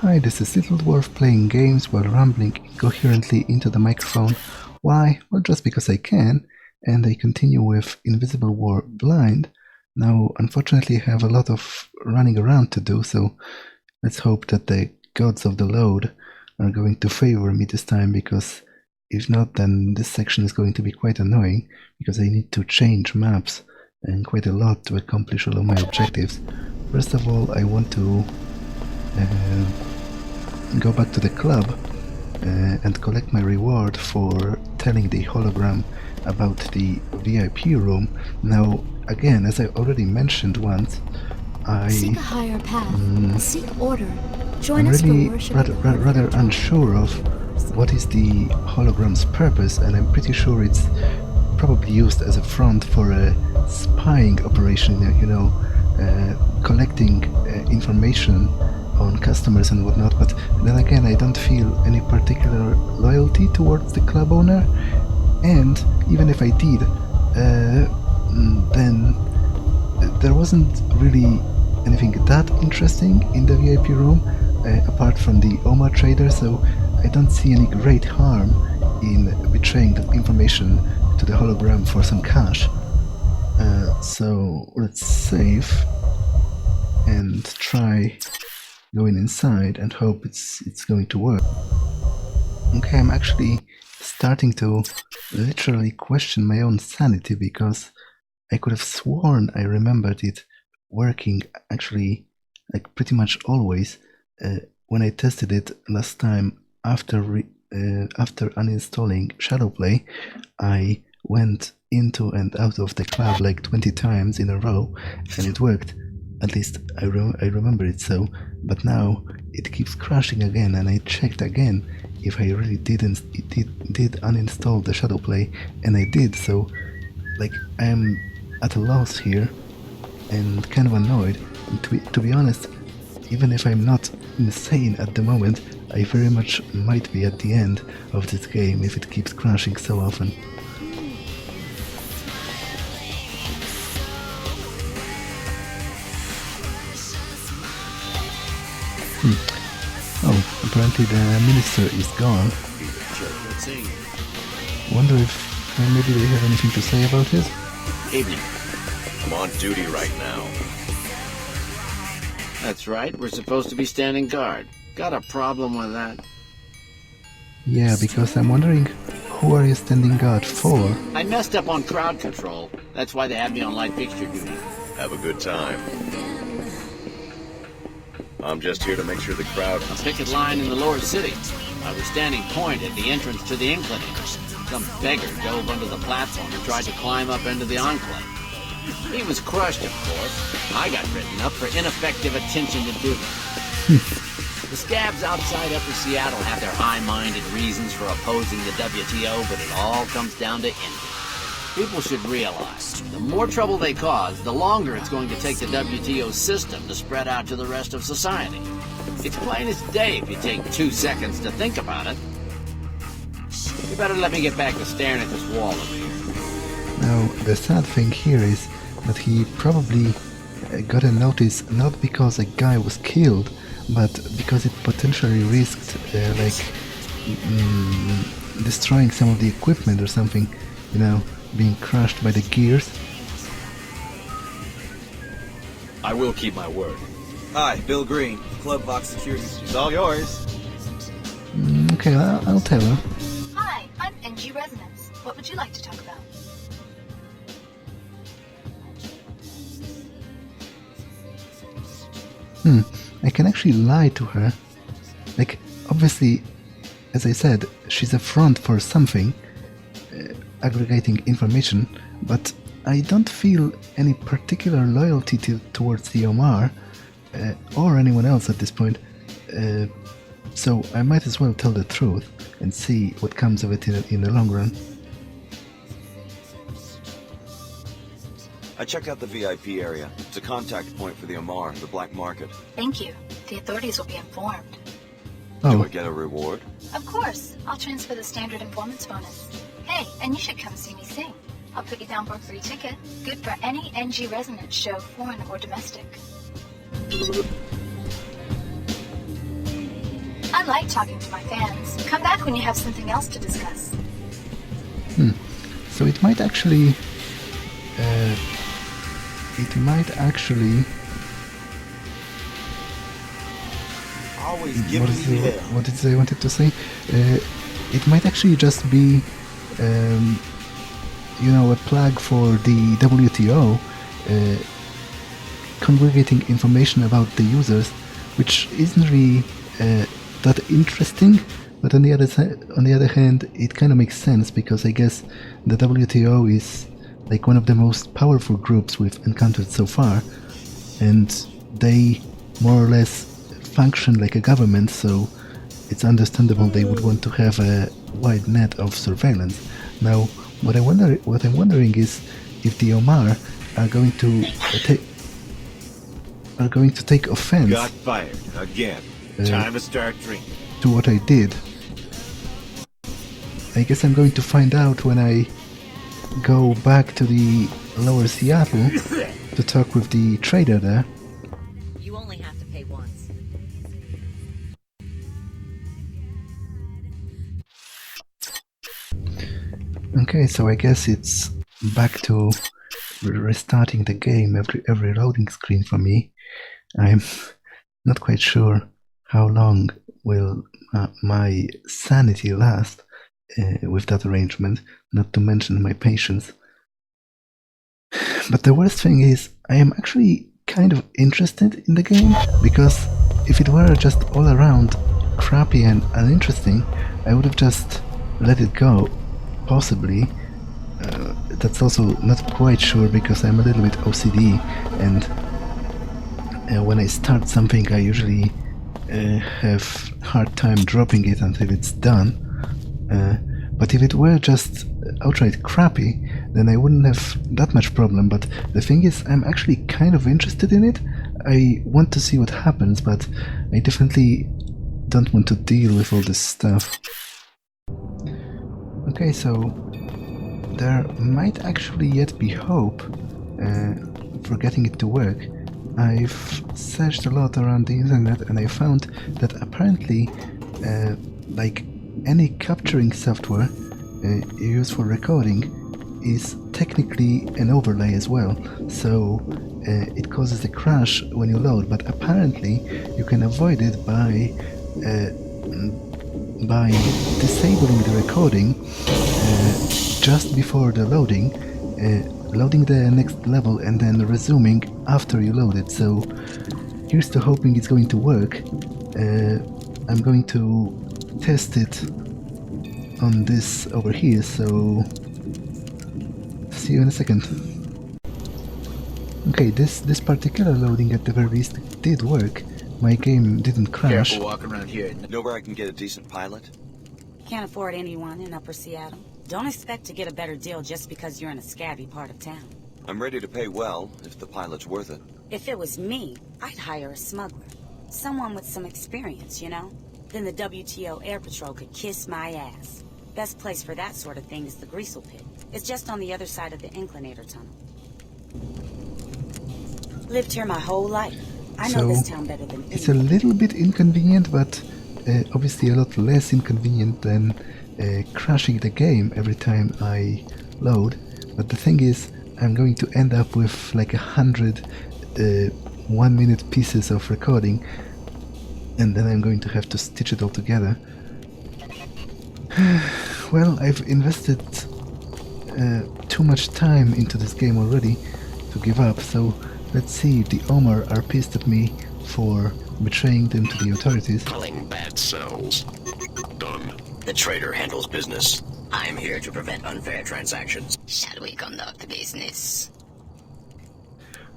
Hi, this is Little Dwarf playing games while rambling incoherently into the microphone. Why? Well, just because I can, and I continue with Invisible War Blind. Now, unfortunately, I have a lot of running around to do, so let's hope that the gods of the load are going to favor me this time, because if not, then this section is going to be quite annoying, because I need to change maps and quite a lot to accomplish all of my objectives. First of all, I want to go back to the club and collect my reward for telling the hologram about the VIP room. Now, again, as I already mentioned once, Seek a higher path. Seek order. Join I'm us really for worship rather unsure of what is the hologram's purpose, and I'm pretty sure it's probably used as a front for a spying operation, you know, collecting information on customers and whatnot. But then again, I don't feel any particular loyalty towards the club owner, and even if I did, then there wasn't really anything that interesting in the VIP room, apart from the Oma trader, so I don't see any great harm in betraying that information to the hologram for some cash. So let's save and try going inside and hope it's going to work. Okay, I'm actually starting to literally question my own sanity, because I could have sworn I remembered it working actually like pretty much always when I tested it last time after uninstalling Shadowplay. I went into and out of the club like 20 times in a row, and it worked. At least I remember it so. But now it keeps crashing again, and I checked again if I really did uninstall the Shadowplay, and I did. So, like, I am at a loss here and kind of annoyed. And to be honest, even if I'm not insane at the moment, I very much might be at the end of this game if it keeps crashing so often. Oh, apparently the minister is gone. Wonder if maybe they have anything to say about it? Evening. I'm on duty right now. That's right, we're supposed to be standing guard. Got a problem with that? Yeah, because I'm wondering, who are you standing guard for? I messed up on crowd control. That's why they have me on light fixture duty. Have a good time. I'm just here to make sure the crowd... A picket line in the lower city. I was standing point at the entrance to the Inclinator. Some beggar dove under the platform and tried to climb up into the enclave. He was crushed, of course. I got written up for ineffective attention to duty. The scabs outside Upper Seattle have their high-minded reasons for opposing the WTO, but it all comes down to envy. People should realize, the more trouble they cause, the longer it's going to take the WTO system to spread out to the rest of society. It's plain as day if you take 2 seconds to think about it. You better let me get back to staring at this wall over here. Now, the sad thing here is that he probably got a notice not because a guy was killed, but because it potentially risked destroying some of the equipment or something, you know, being crushed by the gears. I will keep my word. Hi, Bill Green, Club Vox Security. It's all yours. Okay, I'll tell her. Hi, I'm NG Resonance. What would you like to talk about? I can actually lie to her. Like, obviously, as I said, she's a front for something, aggregating information, but I don't feel any particular loyalty towards the Omar, or anyone else at this point, so I might as well tell the truth and see what comes of it in the long run. I checked out the VIP area. It's a contact point for the Omar, the black market. Thank you. The authorities will be informed. Do I get a reward? Of course. I'll transfer the standard informants bonus. Hey, and you should come see me sing. I'll put you down for a free ticket. Good for any NG Resonance show, foreign or domestic. I like talking to my fans. Come back when you have something else to discuss. So it might actually... Always giving me hell. What did I wanted to say? It might actually just be, you know, a plug for the WTO, congregating information about the users, which isn't really that interesting. But on the other hand, it kind of makes sense because I guess the WTO is like one of the most powerful groups we've encountered so far, and they more or less function like a government, so it's understandable they would want to have a wide net of surveillance. Now, what I'm wondering is if the Omar are going to take offense. Got fired again. Time to start drinking. To what I did. I guess I'm going to find out when I go back to the lower Seattle to talk with the trader there. You only have to pay once. Okay, so I guess it's back to restarting the game every loading screen for me. I'm not quite sure how long will my sanity last with that arrangement, not to mention my patience. But the worst thing is, I am actually kind of interested in the game, because if it were just all around crappy and uninteresting, I would have just let it go, possibly. That's also not quite sure, because I'm a little bit OCD, and when I start something I usually have hard time dropping it until it's done. But if it were just outright crappy, then I wouldn't have that much problem. But the thing is, I'm actually kind of interested in it. I want to see what happens, but I definitely don't want to deal with all this stuff. Okay, so there might actually yet be hope for getting it to work. I've searched a lot around the internet, and I found that apparently like any capturing software used for recording is technically an overlay as well, so it causes a crash when you load, but apparently you can avoid it by disabling the recording just before the loading, loading the next level and then resuming after you load it. So here's to hoping it's going to work. I'm going to test it on this over here, so see you in a second. Okay, this particular loading at the very least did work. My game didn't crash. Careful walking around here. Know where I can get a decent pilot? Can't afford anyone in Upper Seattle. Don't expect to get a better deal just because you're in a scabby part of town. I'm ready to pay well, if the pilot's worth it. If it was me, I'd hire a smuggler. Someone with some experience, you know? Then the WTO Air Patrol could kiss my ass. Best place for that sort of thing is the Greasel Pit. It's just on the other side of the Inclinator tunnel. Lived here my whole life. I know this town better than anyone. It's a little bit inconvenient, but obviously a lot less inconvenient than crashing the game every time I load. But the thing is, I'm going to end up with like 100 1-minute pieces of recording, and then I'm going to have to stitch it all together. Well, I've invested too much time into this game already to give up, so let's see if the Omar are pissed at me for betraying them to the authorities. Pulling bad cells. Done. The trader handles business. I'm here to prevent unfair transactions. Shall we conduct business?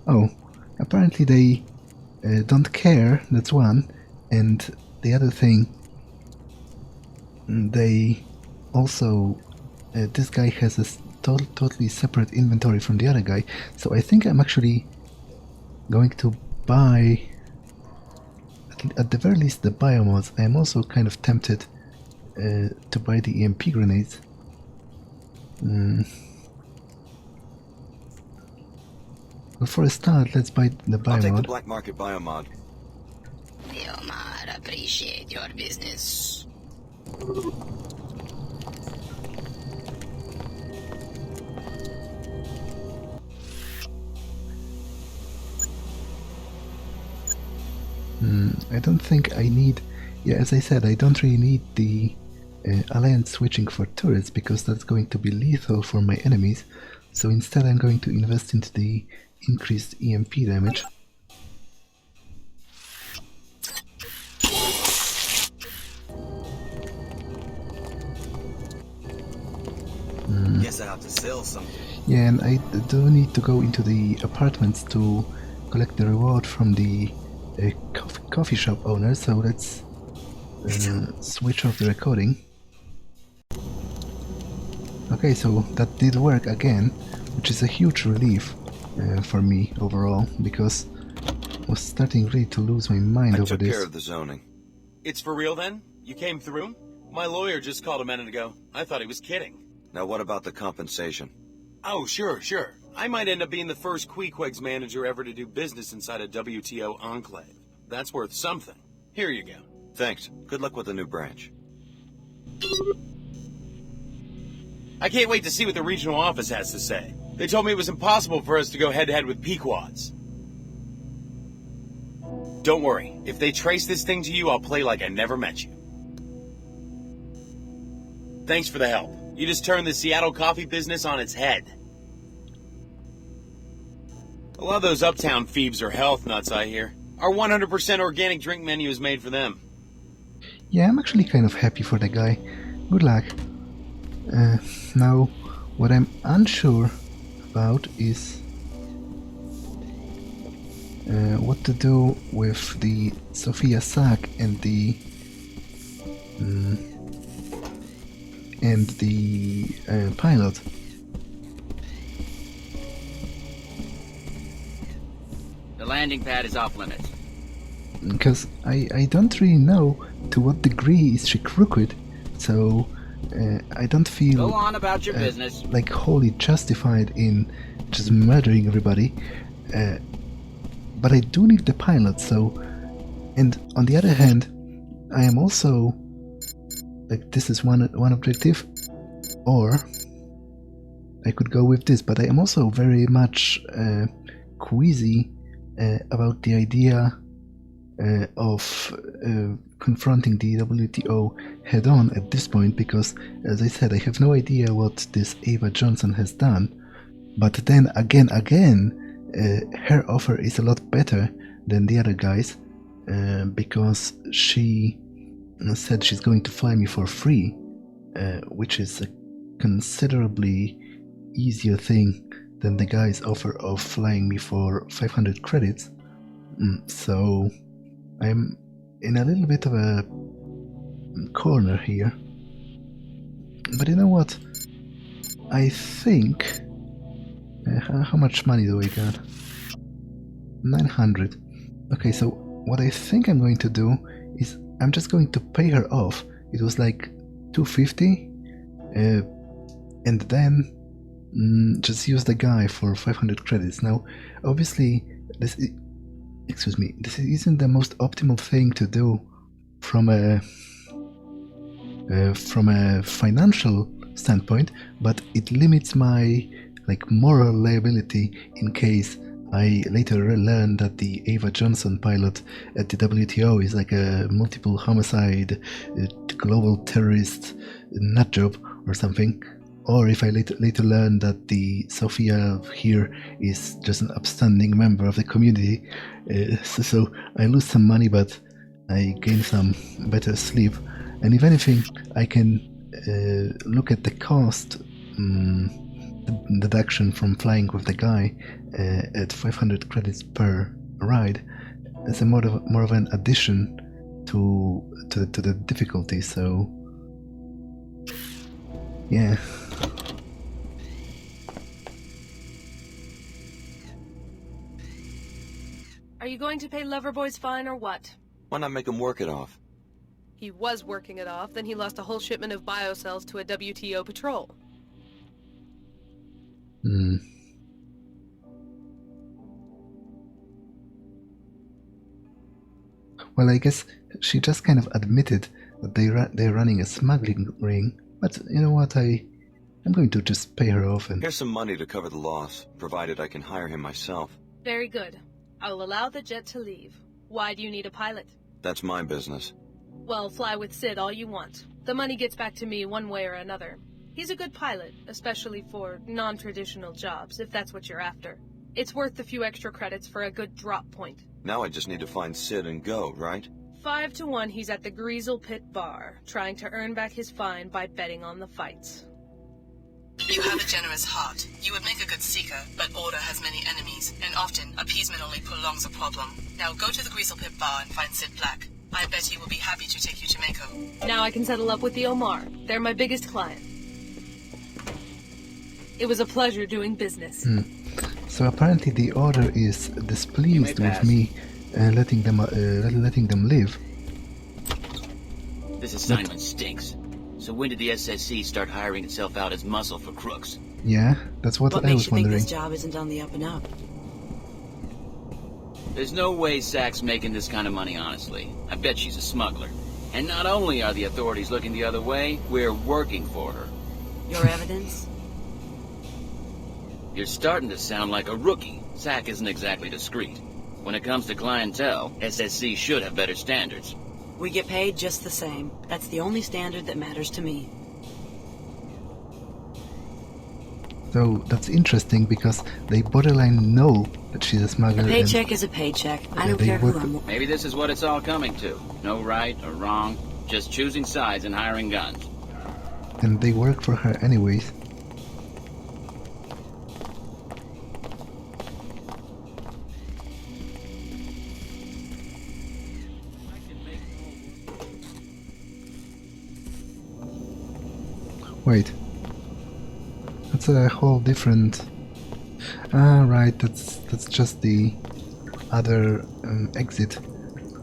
Oh, apparently they don't care, that's one. And the other thing, they also, this guy has a totally separate inventory from the other guy, so I think I'm actually going to buy, at the very least, the biomods. I am also kind of tempted to buy the EMP grenades. Well, for a start, let's buy the biomod. I'll take the black market biomod. The Omar Appreciate your business. I don't think I need... Yeah, as I said, I don't really need the alliance switching for turrets because that's going to be lethal for my enemies. So instead I'm going to invest into the increased EMP damage. Guess I have to sell something. Yeah, and I do need to go into the apartments to collect the reward from the coffee shop owner, so let's switch off the recording. Okay, so that did work again, which is a huge relief for me overall, because I was starting really to lose my mind over took this. care of the zoning. It's for real then? You came through? My lawyer just called a minute ago. I thought he was kidding. Now what about the compensation? Oh, sure. I might end up being the first Queequeg's manager ever to do business inside a WTO enclave. That's worth something. Here you go. Thanks. Good luck with the new branch. I can't wait to see what the regional office has to say. They told me it was impossible for us to go head-to-head with Pequods. Don't worry. If they trace this thing to you, I'll play like I never met you. Thanks for the help. You just turned the Seattle coffee business on its head. A lot of those uptown phoebes are health nuts, I hear. Our 100% organic drink menu is made for them. Yeah, I'm actually kind of happy for the guy. Good luck. Now, what I'm unsure about is what to do with the Sophia Sak and the pilot. The landing pad is off limits. Because I don't really know to what degree is she crooked, so I don't feel Go on about your business. like wholly justified in just murdering everybody. But I do need the pilot, so... And on the other hand, I am also... Like, this is one objective, or I could go with this, but I am also very much queasy about the idea of confronting the WTO head-on at this point, because, as I said, I have no idea what this Ava Johnson has done. But then again, her offer is a lot better than the other guys, because she said she's going to fly me for free, which is a considerably easier thing than the guy's offer of flying me for 500 credits. So I'm in a little bit of a corner here. But you know what? I think... how much money do I got? 900. Okay, so what I think I'm going to do is I'm just going to pay her off. It was like 250, and then just use the guy for 500 credits. Now, obviously, this isn't the most optimal thing to do from a financial standpoint, but it limits my moral liability in case I later learn that the Ava Johnson pilot at the WTO is like a multiple homicide, global terrorist nutjob or something. Or if I later learn that the Sophia here is just an upstanding member of the community. So I lose some money, but I gain some better sleep. And if anything, I can look at the cost deduction from flying with the guy at 500 credits per ride as a more of an addition to the difficulty. So yeah. Are you going to pay Loverboy's fine or what? Why not make him work it off? He was working it off, then he lost a whole shipment of biocells to a WTO patrol. Well, I guess she just kind of admitted that they're running a smuggling ring, but you know what, I'm going to just pay her off and... Here's some money to cover the loss, provided I can hire him myself. Very good. I will allow the jet to leave. Why do you need a pilot? That's my business. Well, fly with Sid all you want. The money gets back to me one way or another. He's a good pilot, especially for non-traditional jobs, if that's what you're after. It's worth a few extra credits for a good drop point. Now I just need to find Sid and go, right? 5 to 1 he's at the Greasel Pit Bar, trying to earn back his fine by betting on the fights. You have a generous heart. You would make a good seeker, but Order has many enemies, and often appeasement only prolongs a problem. Now go to the Greasel Pit Bar and find Sid Black. I bet he will be happy to take you to Mako. Now I can settle up with the Omar. They're my biggest client. It was a pleasure doing business. So apparently the Order is displeased with me letting them live. This assignment stinks. So when did the SSC start hiring itself out as muscle for crooks? Yeah, that's what I was wondering. Think this job isn't on the up and up? There's no way Sak's making this kind of money, honestly. I bet she's a smuggler. And not only are the authorities looking the other way, we're working for her. Your evidence? You're starting to sound like a rookie. Sak isn't exactly discreet. When it comes to clientele, SSC should have better standards. We get paid just the same. That's the only standard that matters to me. So that's interesting because they borderline know that she's a smuggler. A paycheck is a paycheck. I don't care who I'm... Maybe this is what it's all coming to. No right or wrong, just choosing sides and hiring guns. And they work for her anyways. Wait, that's a whole different... Ah, right, that's just the other exit.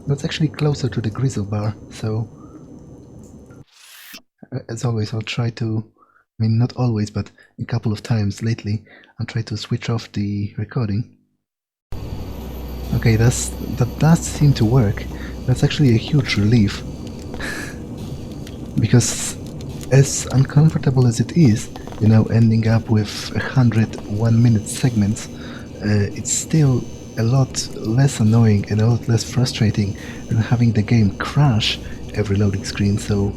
That's actually closer to the Grizzle Bar, so... As always, I'll try to... I mean, not always, but a couple of times lately, I'll try to switch off the recording. Okay, that does seem to work. That's actually a huge relief. Because... as uncomfortable as it is, you know, ending up with 100 one-minute segments, it's still a lot less annoying and a lot less frustrating than having the game crash every loading screen. So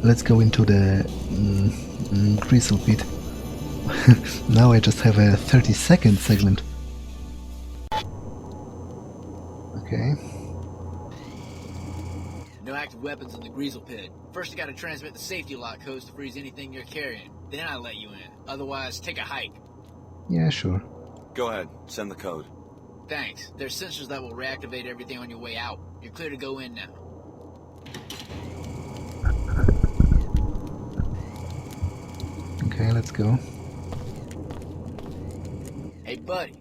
let's go into the Grizzle Pit. Now I just have a 30-second segment. Okay. No active weapons in the Greasel Pit. First you gotta transmit the safety lock codes to freeze anything you're carrying. Then I let you in. Otherwise, take a hike. Yeah, sure. Go ahead, send the code. Thanks. There's sensors that will reactivate everything on your way out. You're clear to go in now. Okay, let's go. Hey, buddy.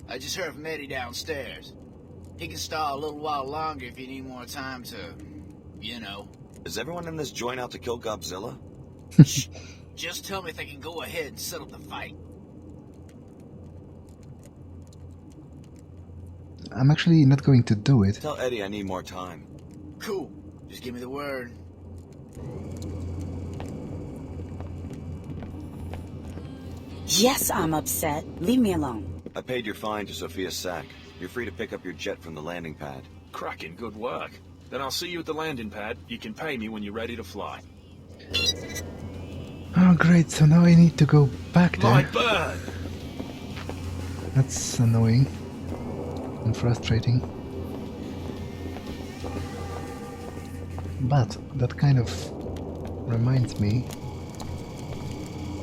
I just heard from Eddie downstairs. He can stall a little while longer if you need more time to... you know. Is everyone in this joint out to kill Godzilla? Shh. Just tell me if they can go ahead and settle the fight. I'm actually not going to do it. Tell Eddie I need more time. Cool. Just give me the word. Yes, I'm upset. Leave me alone. I paid your fine to Sophia Sak. You're free to pick up your jet from the landing pad. Cracking good work. Then I'll see you at the landing pad. You can pay me when you're ready to fly. Oh great, so now I need to go back there. My bird! That's annoying and frustrating. But that kind of reminds me...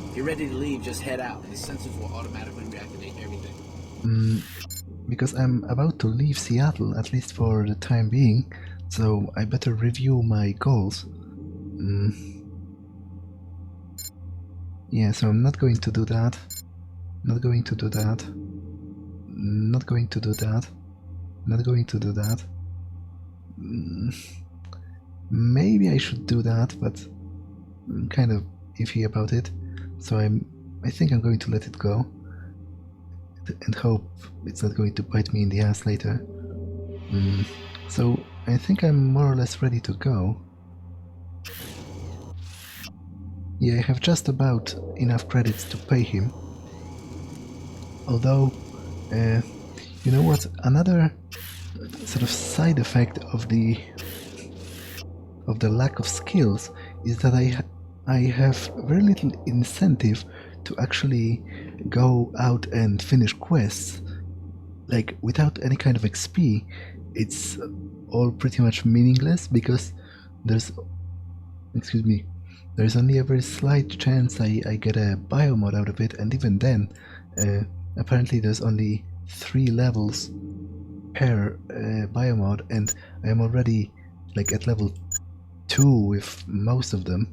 If you're ready to leave, just head out, and the sensors will automatically reactivate everything. Because I'm about to leave Seattle, at least for the time being, so I better review my goals. Yeah, so I'm not going to do that. Not going to do that. Not going to do that. Not going to do that. Maybe I should do that, but I'm kind of iffy about it. So I think I'm going to let it go. And hope it's not going to bite me in the ass later. So I think I'm more or less ready to go. Yeah, I have just about enough credits to pay him. Although, you know what? Another sort of side effect of the lack of skills is that I have very little incentive to actually go out and finish quests. Like, without any kind of XP, it's all pretty much meaningless because there's only a very slight chance I get a biomod out of it, and even then, apparently there's only 3 levels per biomod, and I am already like at level 2 with most of them.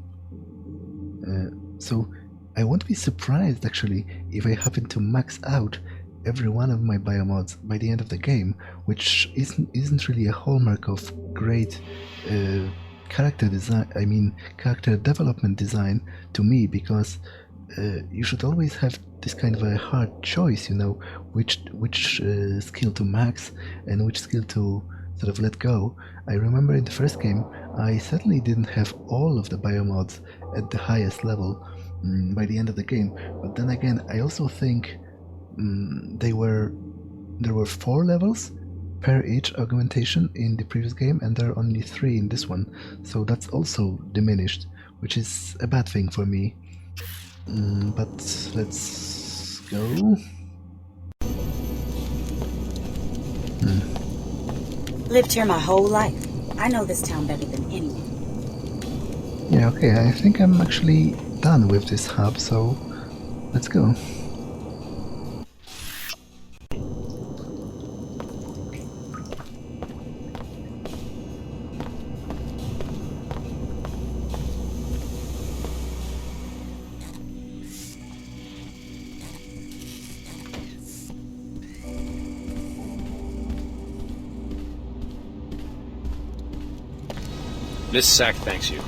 So I won't be surprised actually if I happen to max out every one of my biomods by the end of the game, which isn't really a hallmark of great character design, I mean character development design to me, because you should always have this kind of a hard choice, you know, which skill to max and which skill to sort of let go. I remember in the first game I certainly didn't have all of the biomods at the highest level by the end of the game, but then again I also think there were 4 levels per each augmentation in the previous game, and there are only 3 in this one, so that's also diminished, which is a bad thing for me. But let's go. Lived here my whole life. I know this town better than anyone. Yeah, okay, I think I'm actually done with this hub, so let's go. Miss Sak thanks you.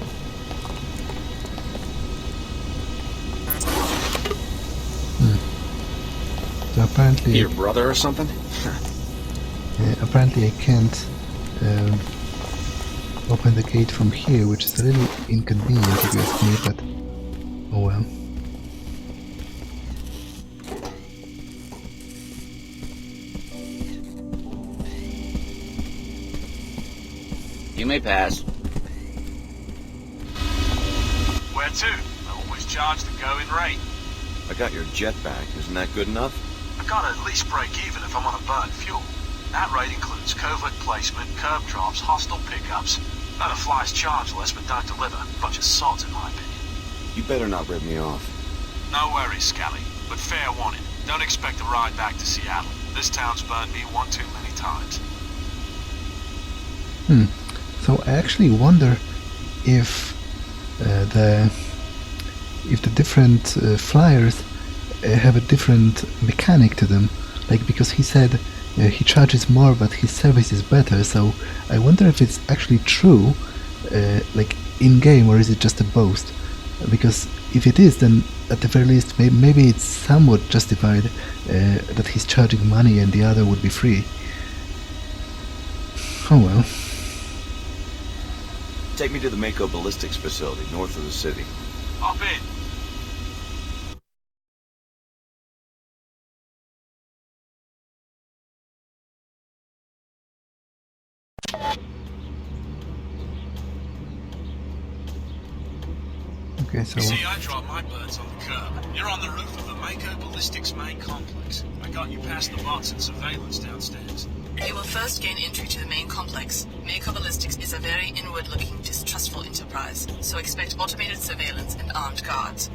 So apparently... Your brother or something? Apparently I can't open the gate from here, which is a little inconvenient if you ask me, but oh well. You may pass. Where to? I always charge the going rate. I got your jetpack. Isn't that good enough? I gotta at least break even if I want to burn fuel. That rate includes covert placement, curb drops, hostile pickups. Other flies charge less but don't deliver. Bunch of sods in my opinion. You better not rip me off. No worries, Scally. But fair warning. Don't expect a ride back to Seattle. This town's burned me one too many times. So I actually wonder if the different flyers have a different mechanic to them, like, because he said he charges more but his service is better, so I wonder if it's actually true, like in game, or is it just a boast? Because if it is, then at the very least maybe it's somewhat justified that he's charging money and the other would be free. Oh well. Take me to the Mako Ballistics facility north of the city. Hop in. Okay, so... See, I drop my birds on the curb. You're on the roof of the Mako Ballistics main complex. I got you past the bots and surveillance downstairs. You will first gain entry to the main complex. Mako Ballistics is a very inward-looking, distrustful enterprise, so expect automated surveillance and armed guards.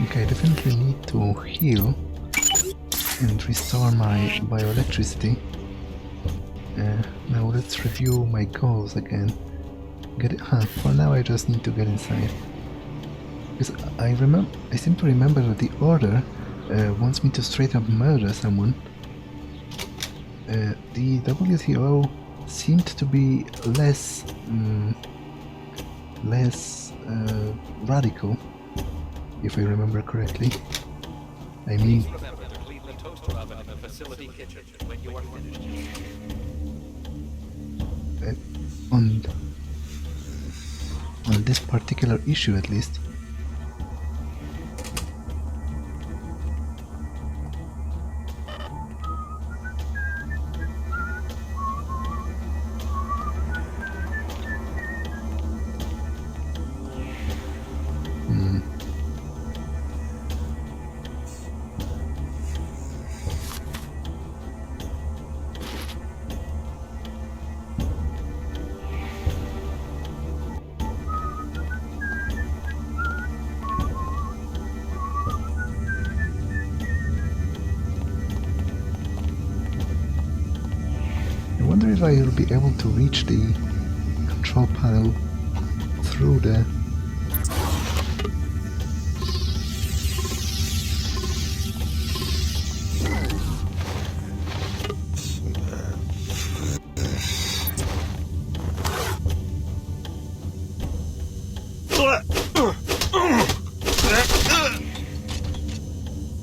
Okay, I definitely need to heal and restore my bioelectricity. Now let's review my goals again. For now I just need to get inside. Because I seem to remember that the Order wants me to straight up murder someone. The WTO seemed to be less radical, if I remember correctly. I mean... this particular issue at least. I wonder if I will be able to reach the control panel through the...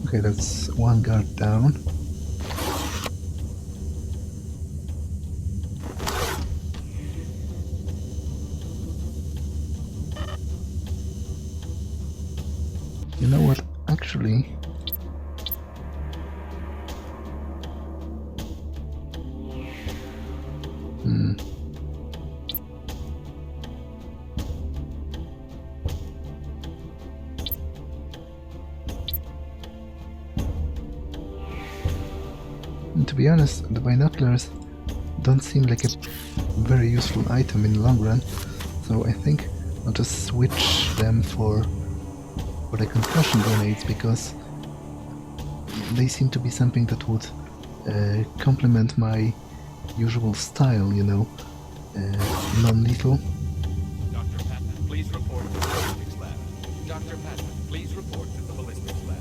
Okay, that's one guard down. You know what, actually... And to be honest, the binoculars don't seem like a very useful item in the long run, so I think I'll just switch them for the concussion grenades, because they seem to be something that would complement my usual style, you know, non-lethal. Dr. Patman, please report to the ballistics lab. Dr. Patman, please report to the ballistics lab.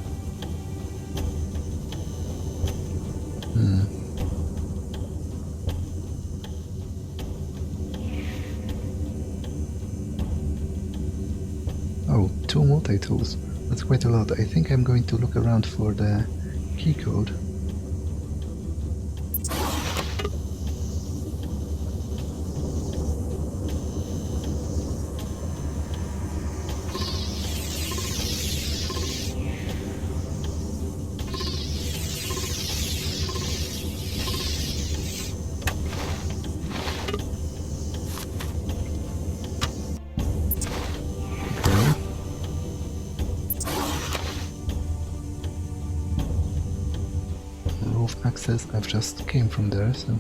Oh, 2 multi-tools. That's quite a lot. I think I'm going to look around for the key code. Access, I've just came from there, so...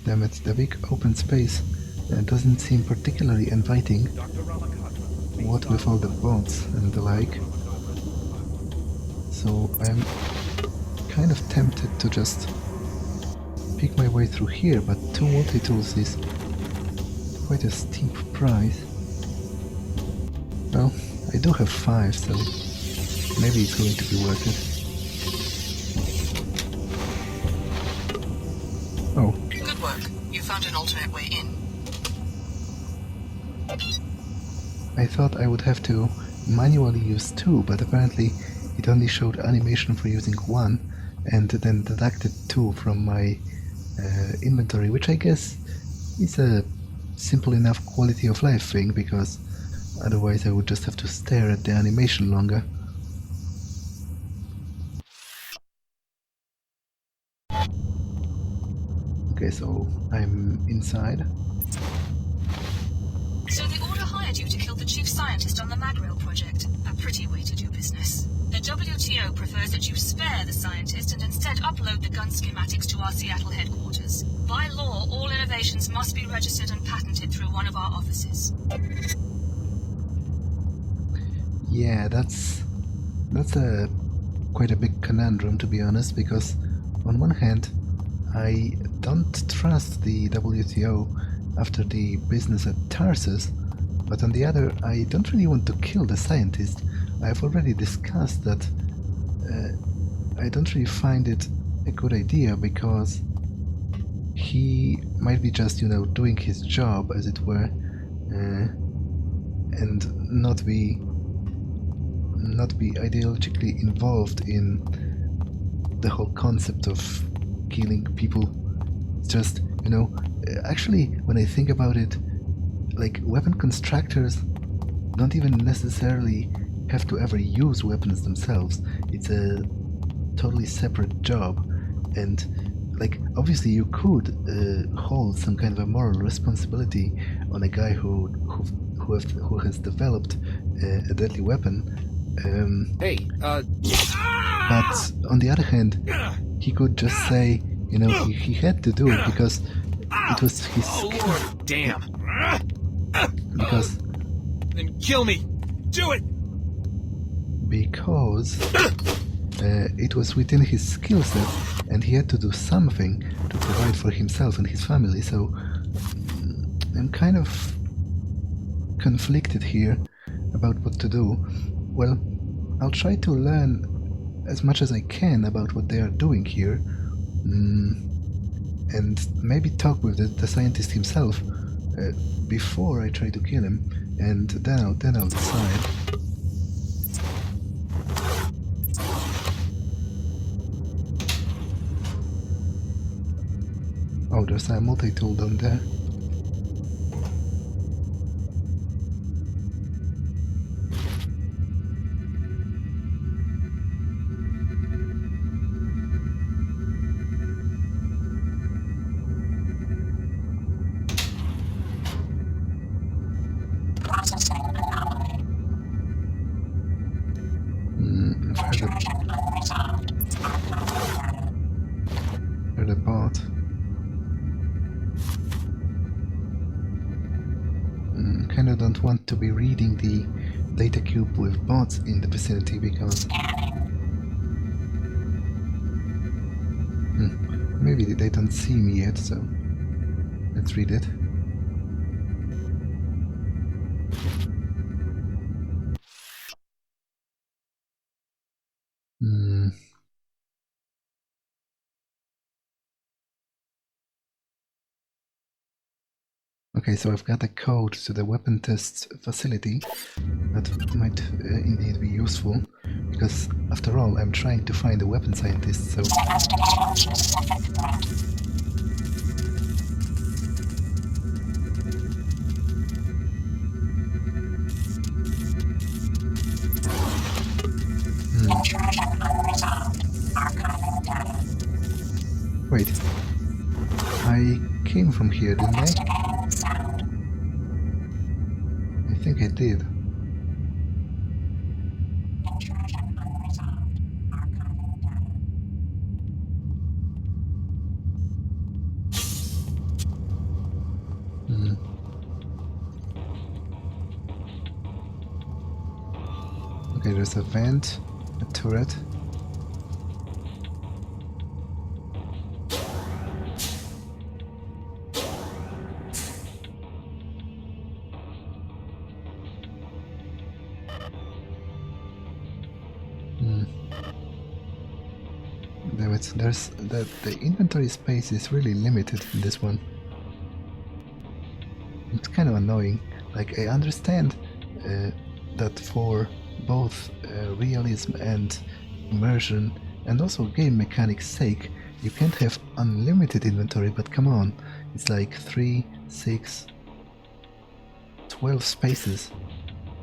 Damn it, the big open space doesn't seem particularly inviting, what with all the bots and the like. So I'm kind of tempted to just pick my way through here, but 2 multi-tools is quite a steep price. Well, I do have 5, so maybe it's going to be worth it. Oh. Good work. You found an alternate way in. I thought I would have to manually use 2, but apparently it only showed animation for using 1 and then deducted 2 from my inventory, which I guess is a simple enough quality of life thing, because otherwise I would just have to stare at the animation longer. Okay, so I'm inside. So the Order hired you to kill the chief scientist on the Magrail project. A pretty way to do business. The WTO prefers that you spare the scientist and instead upload the gun schematics to our Seattle headquarters. By law, all innovations must be registered and patented through one of our offices. Yeah, that's quite a big conundrum, to be honest, because on one hand I don't trust the WTO after the business at Tarsus, but on the other I don't really want to kill the scientist. I've already discussed that I don't really find it a good idea, because he might be just, you know, doing his job, as it were, and not be ideologically involved in the whole concept of killing people. It's just, you know, actually, when I think about it, like, weapon constructors don't even necessarily have to ever use weapons themselves. It's a totally separate job, and like, obviously you could hold some kind of a moral responsibility on a guy who has developed a deadly weapon. But on the other hand, he could just say, you know, he had to do it because it was his skill. Lord damn! Because... Then kill me! Do it! Because it was within his skill set, and he had to do something to provide for himself and his family, so I'm kind of conflicted here about what to do. Well, I'll try to learn as much as I can about what they are doing here, and maybe talk with the scientist himself before I try to kill him, and then I'll decide. Oh, there's a multi-tool down there. Heard a bot. Kinda don't want to be reading the data cube with bots in the vicinity because maybe they don't see me yet, so let's read it. Okay, so I've got a code to the weapon tests facility that might indeed be useful, because after all, I'm trying to find a weapon scientist, so... Wait, I came from here, didn't I? I think I did. Okay, there's a vent, a turret. Damn it, the inventory space is really limited in this one. It's kind of annoying. Like, I understand that for both realism and immersion and also game mechanics sake, you can't have unlimited inventory, but come on, it's like 3, 6, 12 spaces.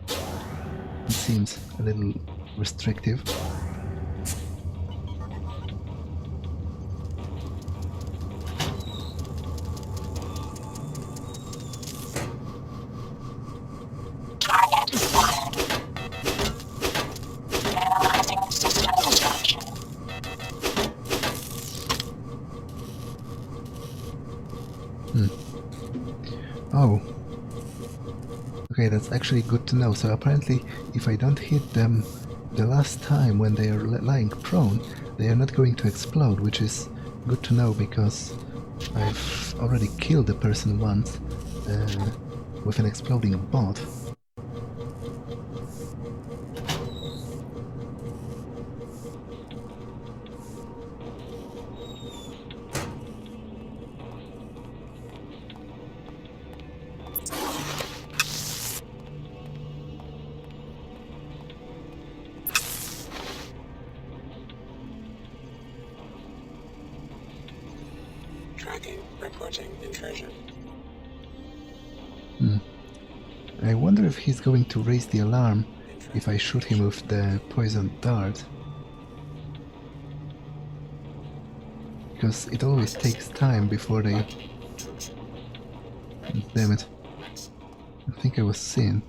It seems a little restrictive. Oh. Okay, that's actually good to know. So apparently, if I don't hit them the last time when they are lying prone, they are not going to explode, which is good to know because I've already killed a person once with an exploding bot. Tracking, reporting intrusion. I wonder if he's going to raise the alarm if I shoot him with the poison dart. Because it always takes time before they... Damn it. I think I was seen.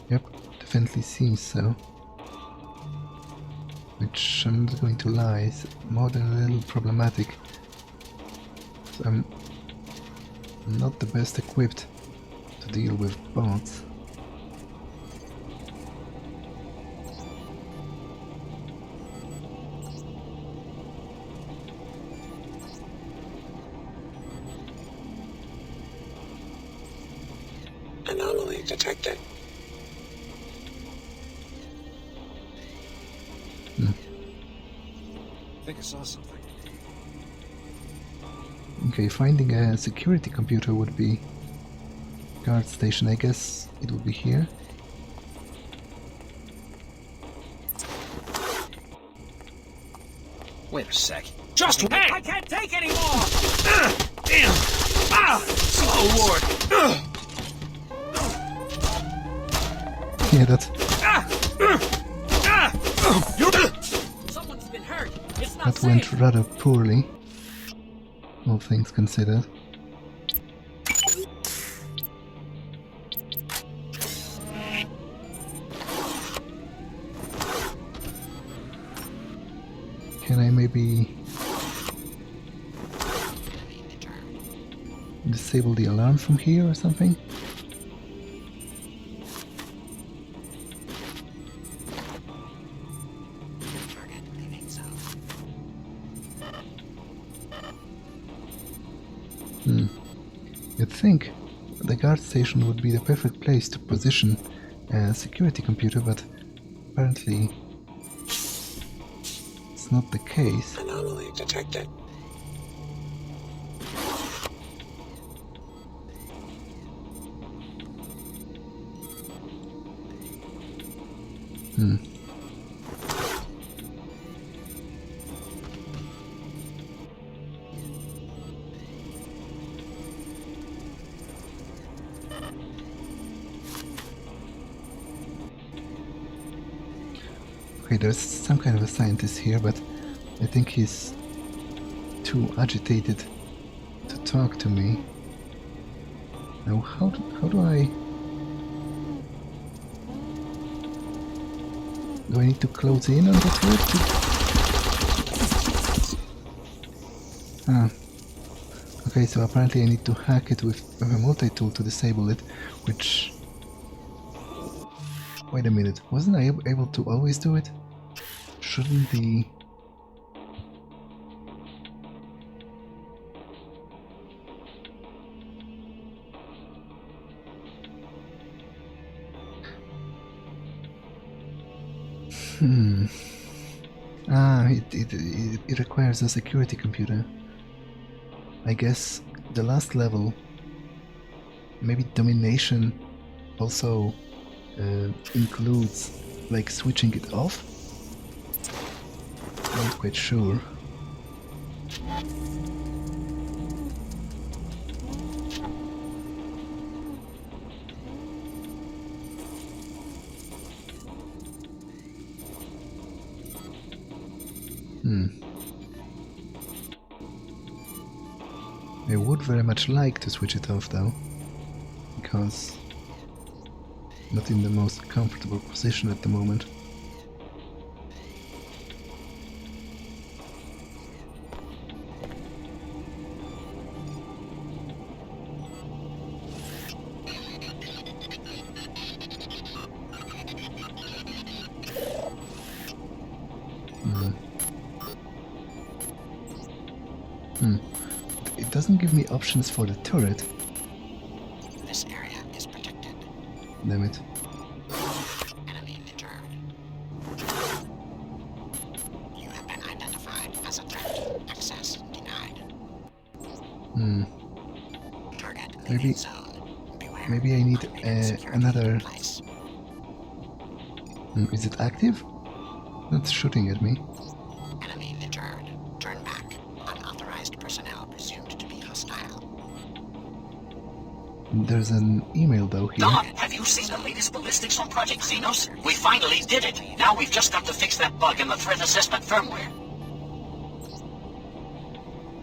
Yep, definitely seems so. Which, I'm not going to lie, is more than a little problematic. So I'm not the best equipped to deal with bots. Anomaly detected. I think I saw something. Okay, finding a security computer would be guard station. I guess it would be here. Wait a sec. Just wait! I can't take any more! Damn! Oh, Lord! Yeah, that... Someone's been hurt. It's not That went rather poorly, all things considered. Can I maybe disable the alarm from here or something? You'd think the guard station would be the perfect place to position a security computer, but apparently it's not the case. Anomaly detected. Okay, there's some kind of a scientist here, but I think he's too agitated to talk to me. Now, how do I... Do I need to close in on the turret? Ah. Okay, so apparently I need to hack it with a multi-tool to disable it, which... Wait a minute, wasn't I able to always do it? Shouldn't the... It requires a security computer. I guess the last level, maybe domination also includes like switching it off? I'm not quite sure. I would very much like to switch it off though, because I'm not in the most comfortable position at the moment. It doesn't give me options for the turret. This area is protected. Damn it. Enemy determined. You have been identified as a threat. Access denied. Target Maybe, zone. Beware. maybe I need another... Is it active? That's shooting at me. There's an email though here. Don, have you seen the latest ballistics on Project Xenos? We finally did it. Now we've just got to fix that bug in the threat assessment firmware.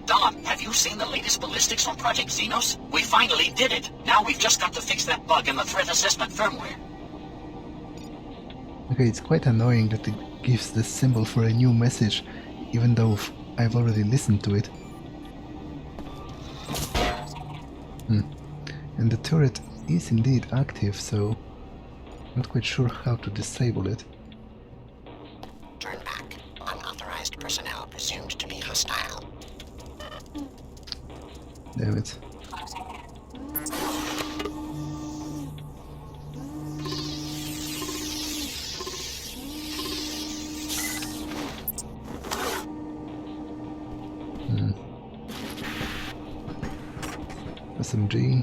Don, have you seen the latest ballistics on Project Xenos? We finally did it. Now we've just got to fix that bug in the threat assessment firmware. Okay, it's quite annoying that it gives the symbol for a new message, even though I've already listened to it. And the turret is indeed active, so not quite sure how to disable it. Turn back. Unauthorized personnel presumed to be hostile. Damn it. SMG.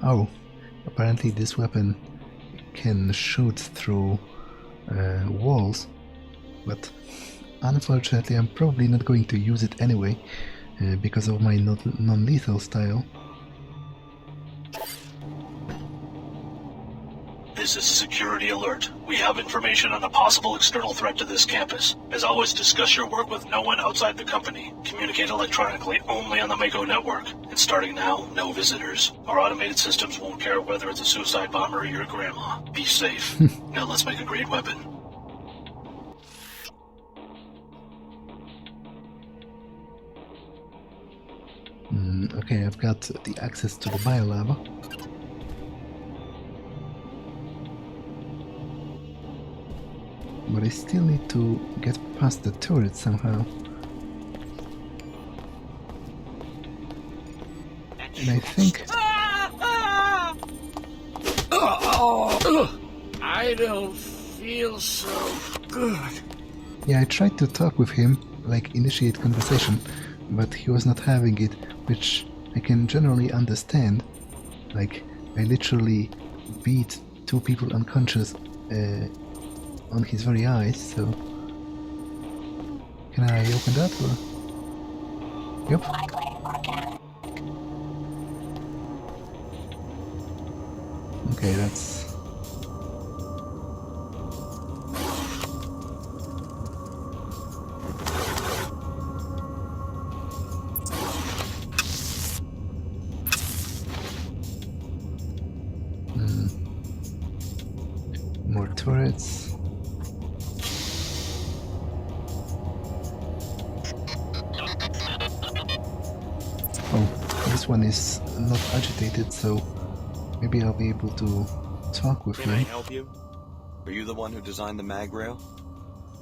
Oh, apparently this weapon can shoot through walls, but unfortunately I'm probably not going to use it anyway because of my non-lethal style. This is a security alert. We have information on a possible external threat to this campus. As always, discuss your work with no one outside the company. Communicate electronically only on the Mako network. And starting now, no visitors. Our automated systems won't care whether it's a suicide bomber or your grandma. Be safe. Now let's make a great weapon. Okay, I've got the access to the Biolab. But I still need to get past the turret somehow. And I think... I don't feel so good. Yeah, I tried to talk with him, like initiate conversation, but he was not having it, which I can generally understand. Like, I literally beat 2 people unconscious on his very eyes, so... Can I open that, or...? Yep. Okay, that's... More turrets. This one is not agitated, so maybe I'll be able to talk with him. Can I help you? Are you the one who designed the mag rail?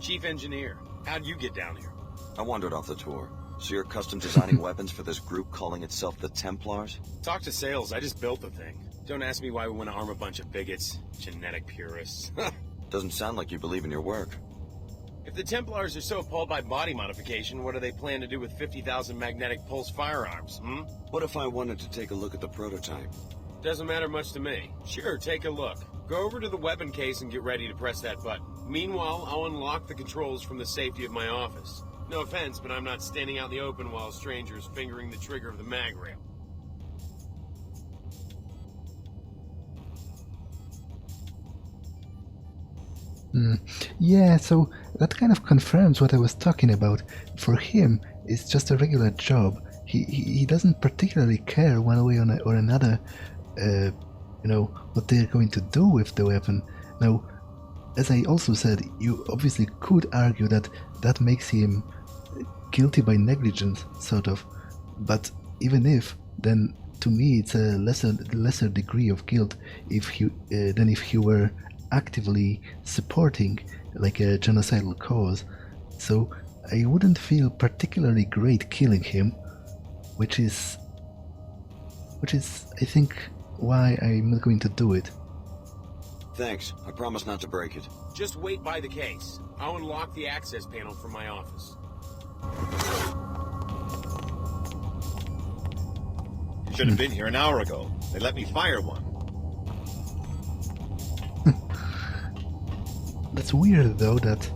Chief engineer. How'd you get down here? I wandered off the tour. So you're custom designing weapons for this group calling itself the Templars? Talk to sales, I just built the thing. Don't ask me why we want to arm a bunch of bigots. Genetic purists. Doesn't sound like you believe in your work. If the Templars are so appalled by body modification, what do they plan to do with 50,000 magnetic pulse firearms, What if I wanted to take a look at the prototype? Doesn't matter much to me. Sure, take a look. Go over to the weapon case and get ready to press that button. Meanwhile, I'll unlock the controls from the safety of my office. No offense, but I'm not standing out in the open while strangers fingering the trigger of the mag rail. Yeah, so that kind of confirms what I was talking about. For him, it's just a regular job. He doesn't particularly care one way or another, you know, what they're going to do with the weapon. Now, as I also said, you obviously could argue that that makes him guilty by negligence, sort of. But even if, then to me it's a lesser degree of guilt if he than if he were actively supporting like a genocidal cause. So I wouldn't feel particularly great killing him, which is I think why I'm not going to do it. Thanks. I promise not to break it. Just wait by the case. I'll unlock the access panel from my office. You should have been here an hour ago. They let me fire one. That's weird though that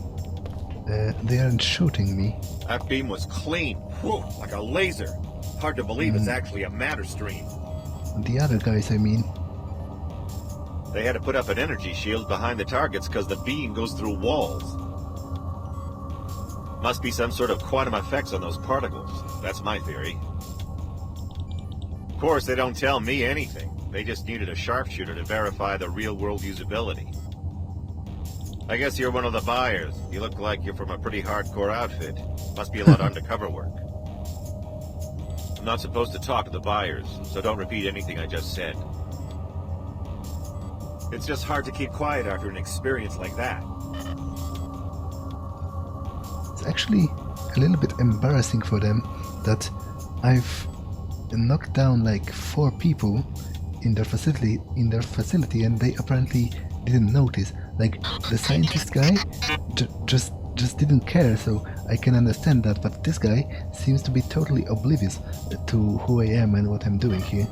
they aren't shooting me. That beam was clean. Whew, like a laser. Hard to believe it's actually a matter stream. The other guys, I mean. They had to put up an energy shield behind the targets because the beam goes through walls. Must be some sort of quantum effects on those particles. That's my theory. Of course, they don't tell me anything. They just needed a sharpshooter to verify the real-world usability. I guess you're one of the buyers. You look like you're from a pretty hardcore outfit. Must be a lot of undercover work. I'm not supposed to talk to the buyers, so don't repeat anything I just said. It's just hard to keep quiet after an experience like that. It's actually a little bit embarrassing for them that I've knocked down like 4 people in their facility, and they apparently didn't notice. Like the scientist guy just didn't care, so I can understand that, but this guy seems to be totally oblivious to who I am and what I'm doing here.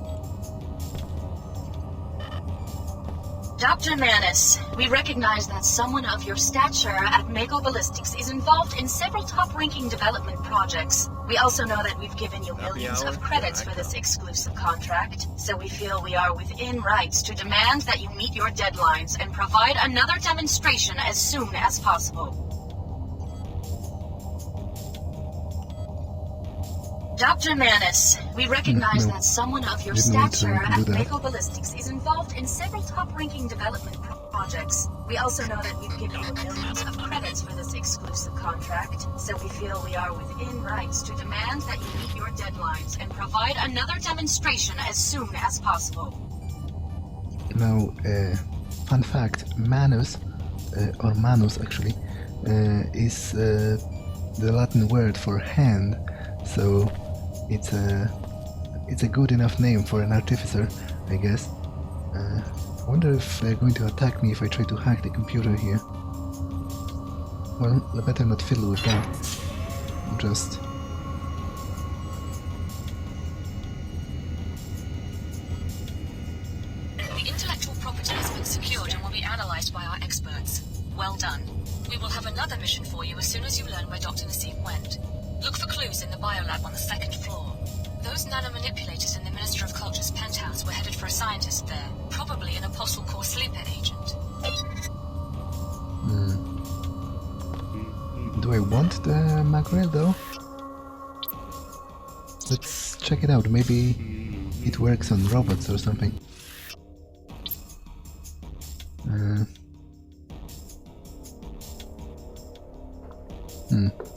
Dr. Manus, we recognize that someone of your stature at Mako Ballistics is involved in several top-ranking development projects. We also know that we've given you millions of credits for this exclusive contract, so we feel we are within rights to demand that you meet your deadlines and provide another demonstration as soon as possible. Dr. Manus, we recognize that someone of your stature at Mako Ballistics is involved in several top-ranking development projects. We also know that we've given you millions of credits for this exclusive contract, so we feel we are within rights to demand that you meet your deadlines and provide another demonstration as soon as possible. Now, fun fact, Manus, or Manus actually, is the Latin word for hand, so it's a good enough name for an artificer, I guess. I wonder if they're going to attack me if I try to hack the computer here. Well, I better not fiddle with that. Just... The intellectual property has been secured and will be analyzed by our experts. Well done. We will have another mission for you as soon as you learn where Dr. Nassif went. Look for clues in the Biolab on the 2nd floor. Those nanomanipulators in the Minister of Culture's penthouse were headed for a scientist there, probably an Apostle Corps sleeper agent. Do I want the mackerel though? Let's check it out, maybe it works on robots or something.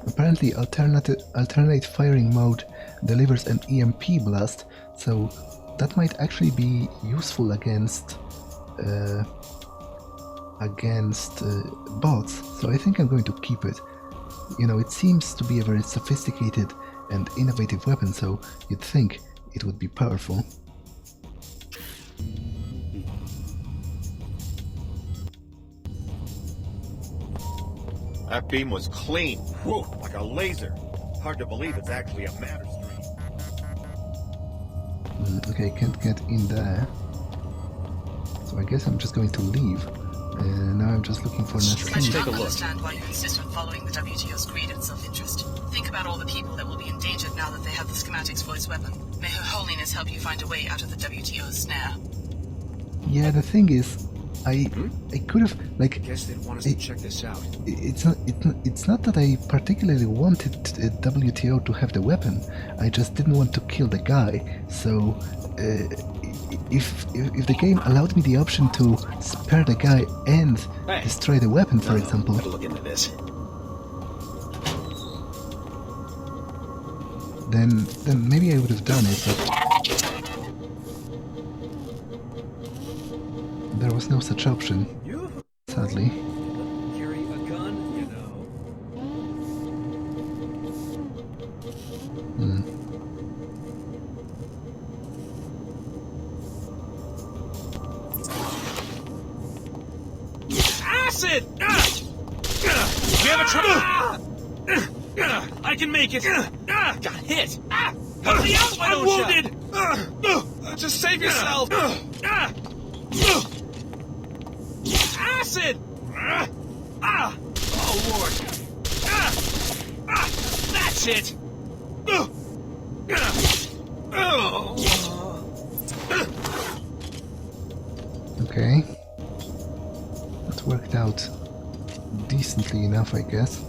Apparently alternate firing mode delivers an EMP blast, so that might actually be useful against bots, so I think I'm going to keep it. You know, it seems to be a very sophisticated and innovative weapon, so you'd think it would be powerful. That beam was clean. Whew, like a laser. Hard to believe it's actually a matter stream. Okay, can't get in there. So I guess I'm just going to leave. Now I'm just looking for Nassif. I do not understand why you insist on following the WTO's greed and self-interest. Think about all the people that will be endangered now that they have the schematics for its weapon. May Her Holiness help you find a way out of the WTO's snare. Yeah, the thing is, I could have, like, I guess they'd want us to check this out. It's not that I particularly wanted WTO to have the weapon. I just didn't want to kill the guy. So if the game allowed me the option to spare the guy and destroy the weapon, for example. Better look into this. Then maybe I would have done it, but there was no such option, sadly. Carry a gun, you know. Acid! You have a trouble? I can make it. Got hit. Help me out, I'm wounded. Just save yourself. Acid! Oh, Lord. That's it! Okay. That worked out decently enough, I guess.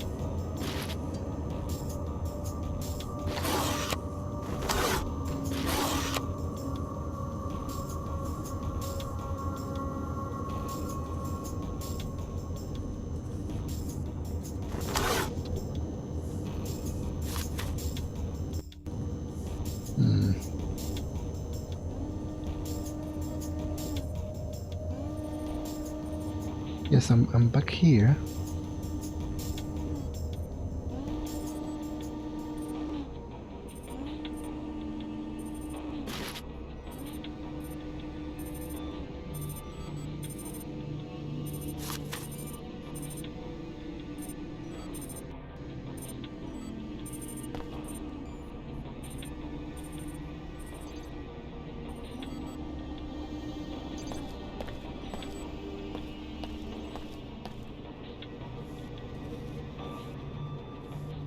Yes, I'm back here.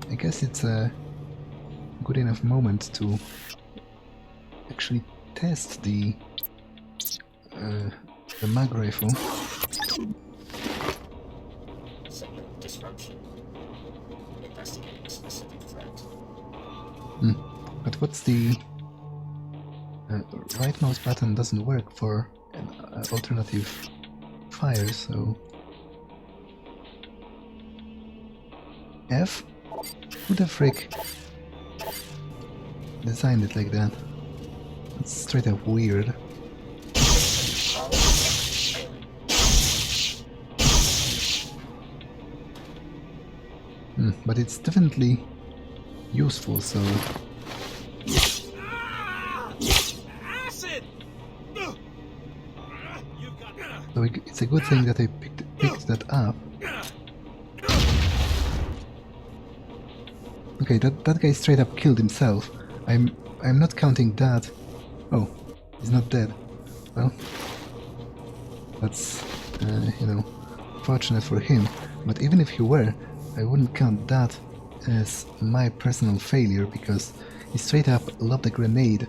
I guess it's a good enough moment to actually test the mag rifle. Disruption. Investigating specific threat. But what's the right mouse button doesn't work for an alternative fire, so F? Who the frick designed it like that? It's straight up weird. But it's definitely useful, so... So it's a good thing that I picked that up. Okay, that guy straight up killed himself. I'm not counting that. Oh, he's not dead. Well, that's you know, fortunate for him. But even if he were, I wouldn't count that as my personal failure because he straight up lobbed a grenade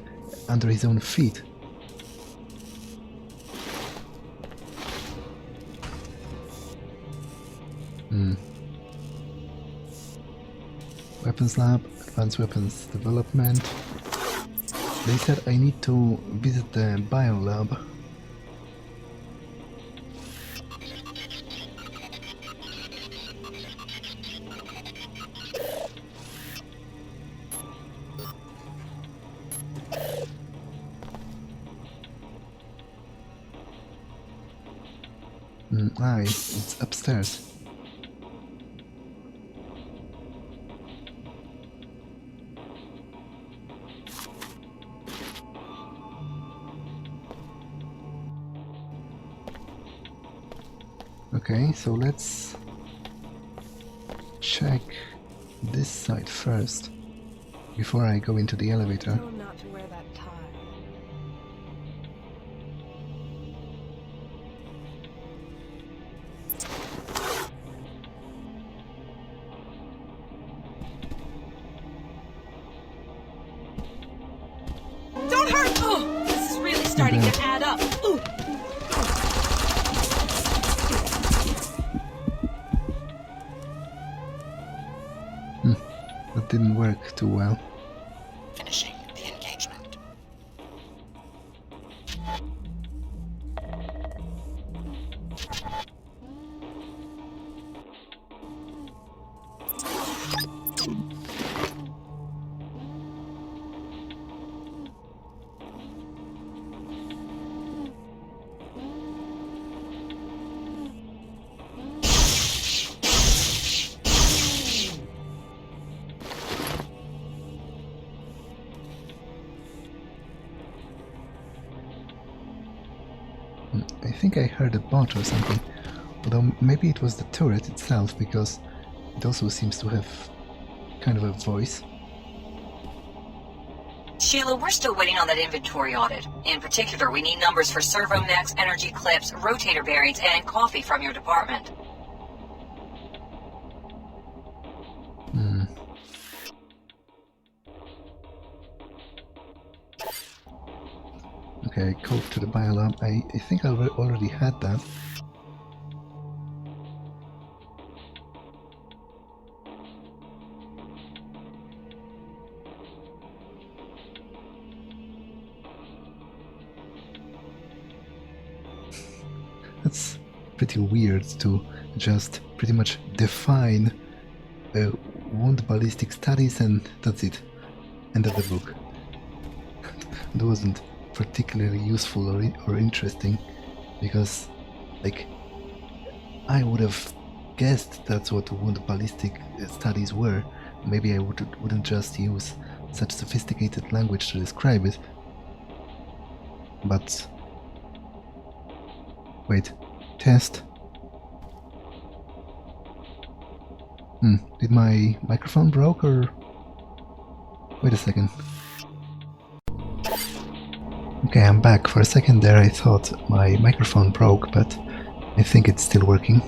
under his own feet. Weapons lab, advanced weapons development. They said I need to visit the Biolab. Aye, it's upstairs. Okay, so let's check this side first before I go into the elevator. Not to wear that tie. Don't hurt! Oh, this is really starting to add up. Ooh. That didn't work too well. Finishing the engagement. I think I heard a bot or something, although maybe it was the turret itself because it also seems to have kind of a voice. Sheila, we're still waiting on that inventory audit. In particular, we need numbers for servo mechs, energy clips, rotator bearings, and coffee from your department. Okay, code to the Biolab. I think I already had that. That's pretty weird to just pretty much define wound ballistic studies and that's it. End of the book. It wasn't particularly useful or interesting because, like, I would have guessed that's what wound ballistic studies were. Maybe I wouldn't just use such sophisticated language to describe it. But wait, test. Did my microphone broke or? Wait a second. Okay, I'm back. For a second there I thought my microphone broke, but I think it's still working.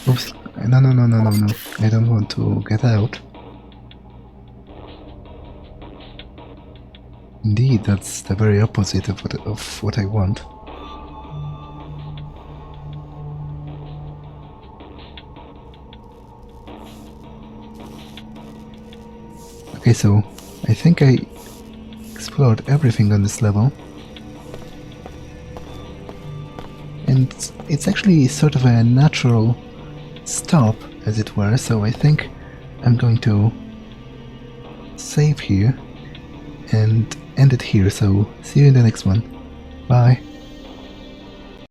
Oops. No. I don't want to get out. Indeed, that's the very opposite of what I want. Okay, so I think I explored everything on this level. And it's actually sort of a natural stop, as it were, so I think I'm going to save here and end it here, so see you in the next one. Bye.